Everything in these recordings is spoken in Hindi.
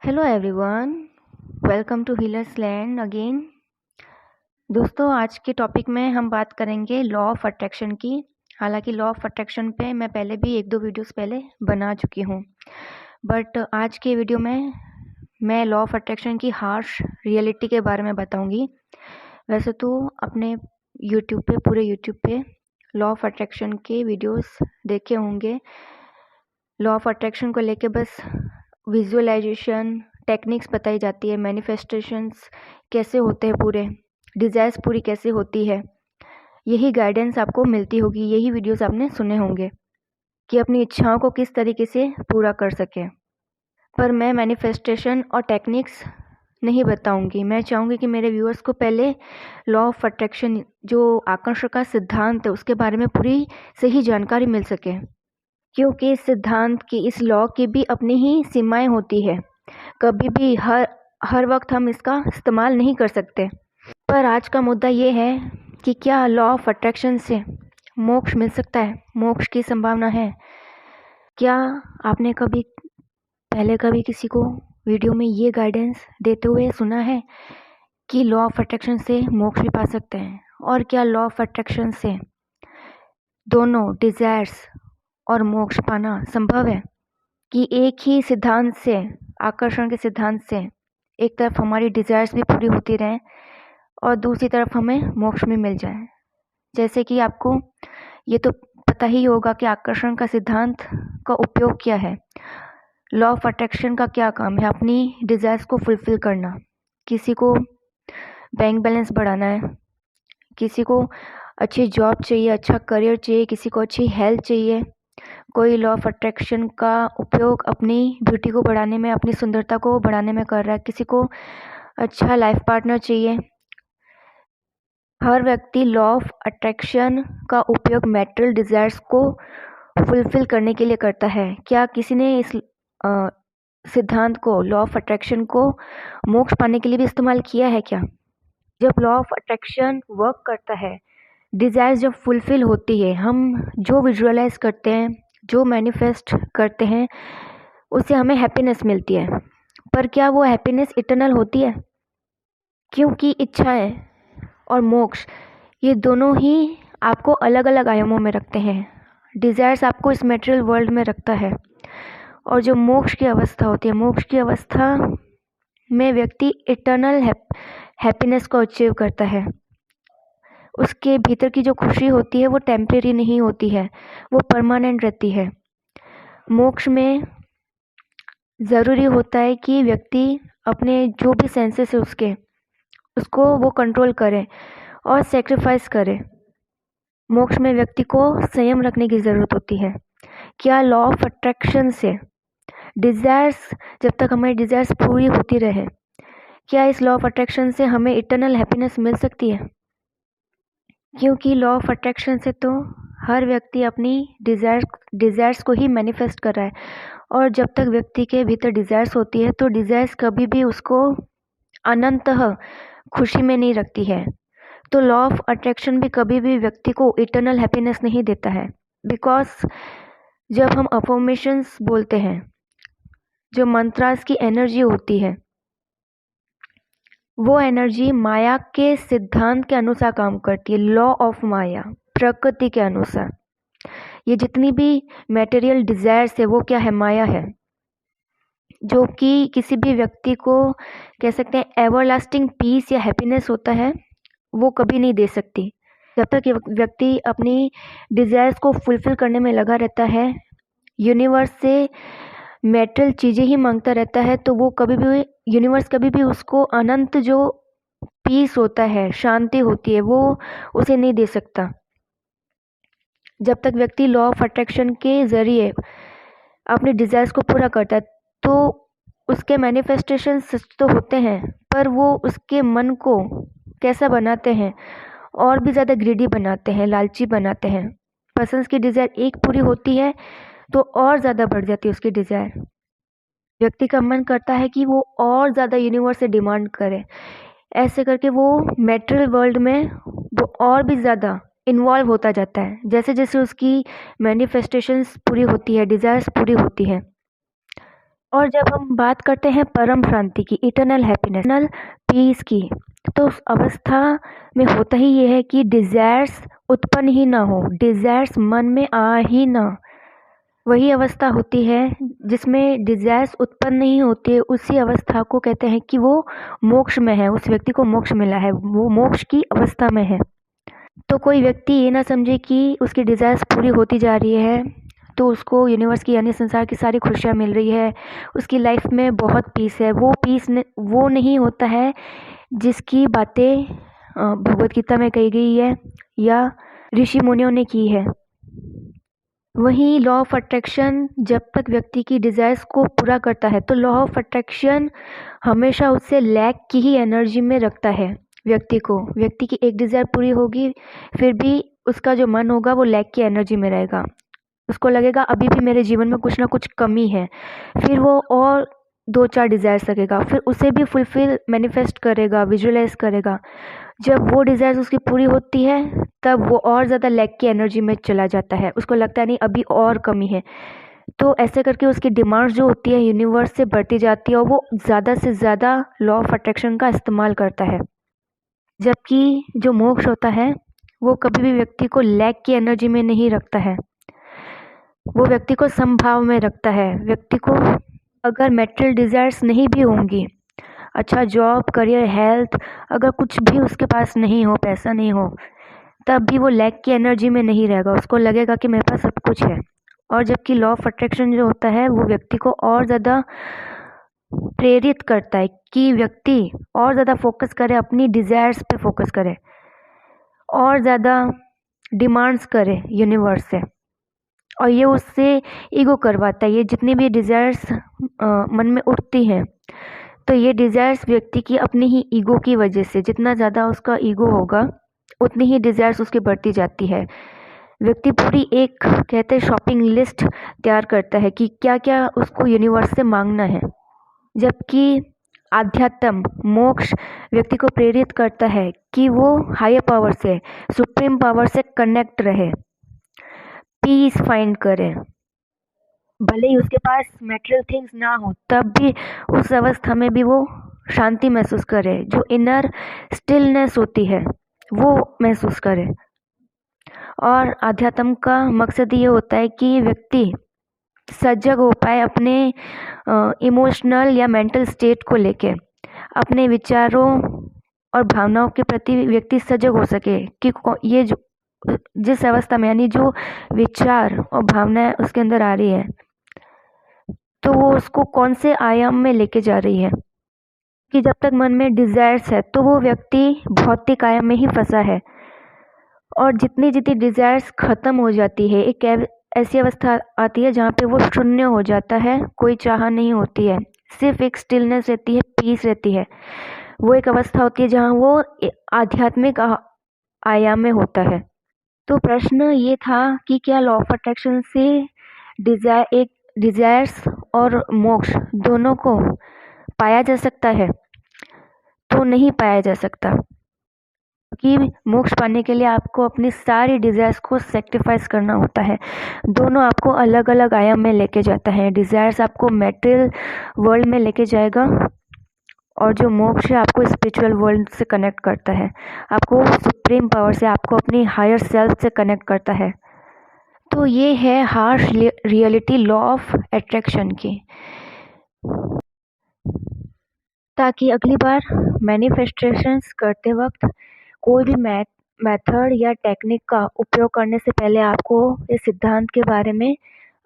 Hello everyone, welcome to healers land again. दोस्तों, आज के टॉपिक में हम बात करेंगे लॉ ऑफ अट्रैक्शन की। हालांकि लॉ ऑफ अट्रैक्शन पे मैं पहले भी एक दो वीडियोस पहले बना चुकी हूँ, बट आज के वीडियो में मैं लॉ ऑफ अट्रैक्शन की हार्श रियलिटी के बारे में बताऊँगी। वैसे तो अपने पूरे यूट्यूब पे लॉ ऑफ अट्रैक्शन के वीडियोस देखे होंगे। लॉ ऑफ अट्रैक्शन को लेके बस विजुअलाइजेशन टेक्निक्स बताई जाती है, मैनिफेस्टेशंस कैसे होते हैं, पूरे डिज़ायर्स पूरी कैसे होती है, यही गाइडेंस आपको मिलती होगी। यही वीडियोस आपने सुने होंगे कि अपनी इच्छाओं को किस तरीके से पूरा कर सकें। पर मैं मैनिफेस्टेशन और टेक्निक्स नहीं बताऊंगी। मैं चाहूँगी कि मेरे व्यूअर्स को पहले लॉ ऑफ अट्रैक्शन, जो आकर्षण का सिद्धांत है, उसके बारे में पूरी सही जानकारी मिल सके, क्योंकि इस सिद्धांत की, इस लॉ की भी अपनी ही सीमाएं होती है। कभी भी हर वक्त हम इसका इस्तेमाल नहीं कर सकते। पर आज का मुद्दा ये है कि क्या लॉ ऑफ अट्रैक्शन से मोक्ष मिल सकता है, मोक्ष की संभावना है। क्या आपने कभी किसी को वीडियो में ये गाइडेंस देते हुए सुना है कि लॉ ऑफ अट्रैक्शन से मोक्ष भी पा सकते हैं? और क्या लॉ ऑफ अट्रैक्शन से दोनों डिजायर्स और मोक्ष पाना संभव है? कि एक ही सिद्धांत से, आकर्षण के सिद्धांत से, एक तरफ हमारी डिजायर्स भी पूरी होती रहें और दूसरी तरफ हमें मोक्ष भी मिल जाए। जैसे कि आपको ये तो पता ही होगा कि आकर्षण का सिद्धांत का उपयोग क्या है। लॉ ऑफ अट्रैक्शन का क्या काम है? अपनी डिजायर्स को फुलफिल करना। किसी को बैंक बैलेंस बढ़ाना है, किसी को अच्छी जॉब चाहिए, अच्छा करियर चाहिए, किसी को अच्छी हेल्थ चाहिए। कोई लॉ ऑफ अट्रैक्शन का उपयोग अपनी ब्यूटी को बढ़ाने में, अपनी सुंदरता को बढ़ाने में कर रहा है। किसी को अच्छा लाइफ पार्टनर चाहिए। हर व्यक्ति लॉ ऑफ अट्रैक्शन का उपयोग मैटेरियल डिजायर्स को फुलफिल करने के लिए करता है। क्या किसी ने इस सिद्धांत को, लॉ ऑफ अट्रैक्शन को मोक्ष पाने के लिए भी इस्तेमाल किया है क्या? जब लॉ ऑफ अट्रैक्शन वर्क करता है, डिजायर्स जब फुलफिल होती है, हम जो विजुअलाइज करते हैं, जो मैनिफेस्ट करते हैं, उससे हमें हैप्पीनेस मिलती है। पर क्या वो हैप्पीनेस इटर्नल होती है? क्योंकि इच्छाएं और मोक्ष, ये दोनों ही आपको अलग अलग आयामों में रखते हैं। डिज़ायर्स आपको इस मटेरियल वर्ल्ड में रखता है, और जो मोक्ष की अवस्था होती है, मोक्ष की अवस्था में व्यक्ति इटर्नल हैप्पीनेस को अचीव करता है। उसके भीतर की जो खुशी होती है वो टेम्परेरी नहीं होती है, वो परमानेंट रहती है। मोक्ष में ज़रूरी होता है कि व्यक्ति अपने जो भी सेंसेस है उसको वो कंट्रोल करे और सेक्रीफाइस करे। मोक्ष में व्यक्ति को संयम रखने की ज़रूरत होती है। क्या लॉ ऑफ अट्रैक्शन से डिज़ायर्स, जब तक हमारी डिज़ायर्स पूरी होती रहे, क्या इस लॉ ऑफ अट्रैक्शन से हमें इटर्नल हैप्पीनेस मिल सकती है? क्योंकि लॉ ऑफ अट्रैक्शन से तो हर व्यक्ति अपनी डिज़ायर्स को ही मैनिफेस्ट कर रहा है, और जब तक व्यक्ति के भीतर डिज़ायर्स होती है तो डिज़ायर्स कभी भी उसको अनंतः खुशी में नहीं रखती है। तो लॉ ऑफ अट्रैक्शन भी कभी भी व्यक्ति को इटर्नल हैप्पीनेस नहीं देता है। बिकॉज जब हम अफर्मेशंस बोलते हैं, जो मंत्रास की एनर्जी होती है, वो एनर्जी माया के सिद्धांत के अनुसार काम करती है। लॉ ऑफ माया, प्रकृति के अनुसार ये जितनी भी मटेरियल डिजायर्स है वो क्या है? माया है, जो कि किसी भी व्यक्ति को कह सकते हैं एवरलास्टिंग पीस या हैप्पीनेस होता है, वो कभी नहीं दे सकती। जब तक व्यक्ति अपनी डिजायर्स को फुलफिल करने में लगा रहता है, यूनिवर्स से मेटल चीज़ें ही मांगता रहता है, तो वो कभी भी, यूनिवर्स कभी भी उसको अनंत जो पीस होता है, शांति होती है, वो उसे नहीं दे सकता। जब तक व्यक्ति लॉ ऑफ अट्रैक्शन के ज़रिए अपने डिज़ायर्स को पूरा करता है, तो उसके मैनिफेस्टेशन सच तो होते हैं, पर वो उसके मन को कैसा बनाते हैं? और भी ज़्यादा ग्रीडी बनाते हैं, लालची बनाते हैं। पर्सन्स की डिज़ायर एक पूरी होती है तो और ज़्यादा बढ़ जाती है उसकी डिज़ायर। व्यक्ति का मन करता है कि वो और ज़्यादा यूनिवर्स से डिमांड करे। ऐसे करके वो मेटेरियल वर्ल्ड में वो और भी ज़्यादा इन्वॉल्व होता जाता है। जैसे जैसे उसकी मैनिफेस्टेशंस पूरी होती है, डिज़ायर्स पूरी होती है, और जब हम बात करते हैं परम शांति की, इटर्नल हैप्पीनेस, इटर्नल पीस की, तो उस अवस्था में होता ही ये है कि डिज़ायर्स उत्पन्न ही ना हो, डिज़ायर्स मन में आ ही ना। वही अवस्था होती है जिसमें डिज़ायर्स उत्पन्न नहीं होती है, उसी अवस्था को कहते हैं कि वो मोक्ष में है, उस व्यक्ति को मोक्ष मिला है, वो मोक्ष की अवस्था में है। तो कोई व्यक्ति ये ना समझे कि उसकी डिज़ायर्स पूरी होती जा रही है तो उसको यूनिवर्स की यानी संसार की सारी खुशियाँ मिल रही है, उसकी लाइफ में बहुत पीस है। वो पीस वो नहीं होता है जिसकी बातें भगवद गीता में कही गई है या ऋषि मुनियों ने की है। वहीं लॉ ऑफ अट्रैक्शन जब तक व्यक्ति की डिज़ायर्स को पूरा करता है तो लॉ ऑफ अट्रैक्शन हमेशा उससे लैक की ही एनर्जी में रखता है व्यक्ति की एक डिज़ायर पूरी होगी फिर भी उसका जो मन होगा वो लैक की एनर्जी में रहेगा। उसको लगेगा अभी भी मेरे जीवन में कुछ ना कुछ कमी है, फिर वो और 2-4 डिज़ायर्स रखेगा, फिर उसे भी फुलफिल मैनिफेस्ट करेगा, विजुअलाइज करेगा। जब वो डिज़ायर्स उसकी पूरी होती है तब वो और ज़्यादा लैक की एनर्जी में चला जाता है, उसको लगता है नहीं अभी और कमी है। तो ऐसे करके उसकी डिमांड्स जो होती है यूनिवर्स से बढ़ती जाती है और वो ज़्यादा से ज़्यादा लॉ ऑफ अट्रैक्शन का इस्तेमाल करता है। जबकि जो मोक्ष होता है वो कभी भी व्यक्ति को लैक की एनर्जी में नहीं रखता है, वो व्यक्ति को समभाव में रखता है। व्यक्ति को अगर मेटेरियल डिज़ायर्स नहीं भी होंगी, अच्छा जॉब, करियर, हेल्थ, अगर कुछ भी उसके पास नहीं हो, पैसा नहीं हो, तब भी वो लैक की एनर्जी में नहीं रहेगा, उसको लगेगा कि मेरे पास सब कुछ है। और जबकि लॉ ऑफ अट्रैक्शन जो होता है वो व्यक्ति को और ज़्यादा प्रेरित करता है कि व्यक्ति और ज़्यादा फोकस करे, अपनी डिज़ायर्स पे फोकस करे, और ज़्यादा डिमांड्स करे यूनिवर्स से, और ये उससे ईगो करवाता है। ये जितनी भी डिज़ायर्स मन में उठती हैं तो ये डिज़ायर्स व्यक्ति की अपनी ही ईगो की वजह से, जितना ज़्यादा उसका ईगो होगा उतनी ही डिज़ायर्स उसकी बढ़ती जाती है। व्यक्ति पूरी एक कहते हैं शॉपिंग लिस्ट तैयार करता है कि क्या क्या उसको यूनिवर्स से मांगना है। जबकि आध्यात्म, मोक्ष व्यक्ति को प्रेरित करता है कि वो हायर पावर से, सुप्रीम पावर से कनेक्ट रहे, पीस फाइंड करे। भले ही उसके पास मटेरियल थिंग्स ना हो तब भी उस अवस्था में भी वो शांति महसूस करे, जो इनर स्टिलनेस होती है वो महसूस करे। और आध्यात्म का मकसद ये होता है कि व्यक्ति सजग हो पाए अपने इमोशनल या मेंटल स्टेट को लेके, अपने विचारों और भावनाओं के प्रति व्यक्ति सजग हो सके कि ये जो जिस अवस्था में यानी जो विचार और भावनाएं उसके अंदर आ रही है तो वो उसको कौन से आयाम में लेके जा रही है। कि जब तक मन में डिज़ायर्स है तो वो व्यक्ति भौतिक आयाम में ही फंसा है, और जितनी जितनी डिज़ायर्स ख़त्म हो जाती है एक ऐसी अवस्था आती है जहाँ पे वो शून्य हो जाता है, कोई चाह नहीं होती है, सिर्फ एक स्टिलनेस रहती है, पीस रहती है। वो एक अवस्था होती है जहाँ वो आध्यात्मिक आयाम में होता है। तो प्रश्न ये था कि क्या लॉ ऑफ अट्रैक्शन से डिज़ायर्स और मोक्ष दोनों को पाया जा सकता है? तो नहीं पाया जा सकता, कि मोक्ष पाने के लिए आपको अपनी सारी डिज़ायर्स को सेक्रीफाइस करना होता है। दोनों आपको अलग अलग आयाम में लेके जाता है। डिज़ायर्स आपको मटेरियल वर्ल्ड में लेके जाएगा और जो मोक्ष है आपको स्पिरिचुअल वर्ल्ड से कनेक्ट करता है, आपको सुप्रीम पावर से, आपको अपनी हायर सेल्फ से कनेक्ट करता है। तो ये है harsh reality law of attraction की। ताकि अगली बार मैनिफेस्टेशंस करते वक्त कोई भी मेथड या टेक्निक का उपयोग करने से पहले आपको इस सिद्धांत के बारे में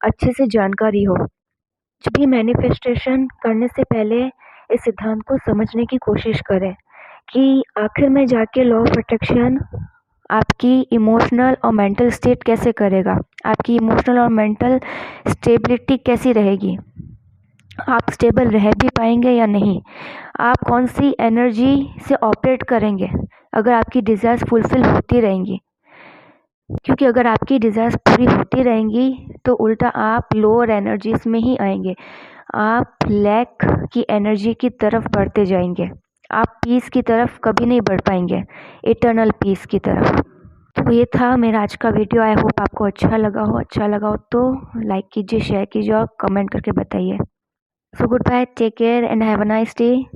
अच्छे से जानकारी हो। जब भी मैनिफेस्टेशन करने से पहले इस सिद्धांत को समझने की कोशिश करें कि आखिर में जाके लॉ ऑफ अट्रैक्शन आपकी इमोशनल और मेंटल स्टेट कैसे करेगा, आपकी इमोशनल और मेंटल स्टेबिलिटी कैसी रहेगी, आप स्टेबल रह भी पाएंगे या नहीं, आप कौन सी एनर्जी से ऑपरेट करेंगे अगर आपकी डिज़ायर्स फुलफिल होती रहेंगी। क्योंकि अगर आपकी डिज़ायर्स पूरी होती रहेंगी तो उल्टा आप लोअर एनर्जीज में ही आएंगे, आप लैक की एनर्जी की तरफ बढ़ते जाएंगे, आप पीस की तरफ कभी नहीं बढ़ पाएंगे, इटर्नल पीस की तरफ। तो ये था मेरा आज का वीडियो। आई होप आपको अच्छा लगा हो तो लाइक कीजिए, शेयर कीजिए और कमेंट करके बताइए। So goodbye, take care and have a nice day.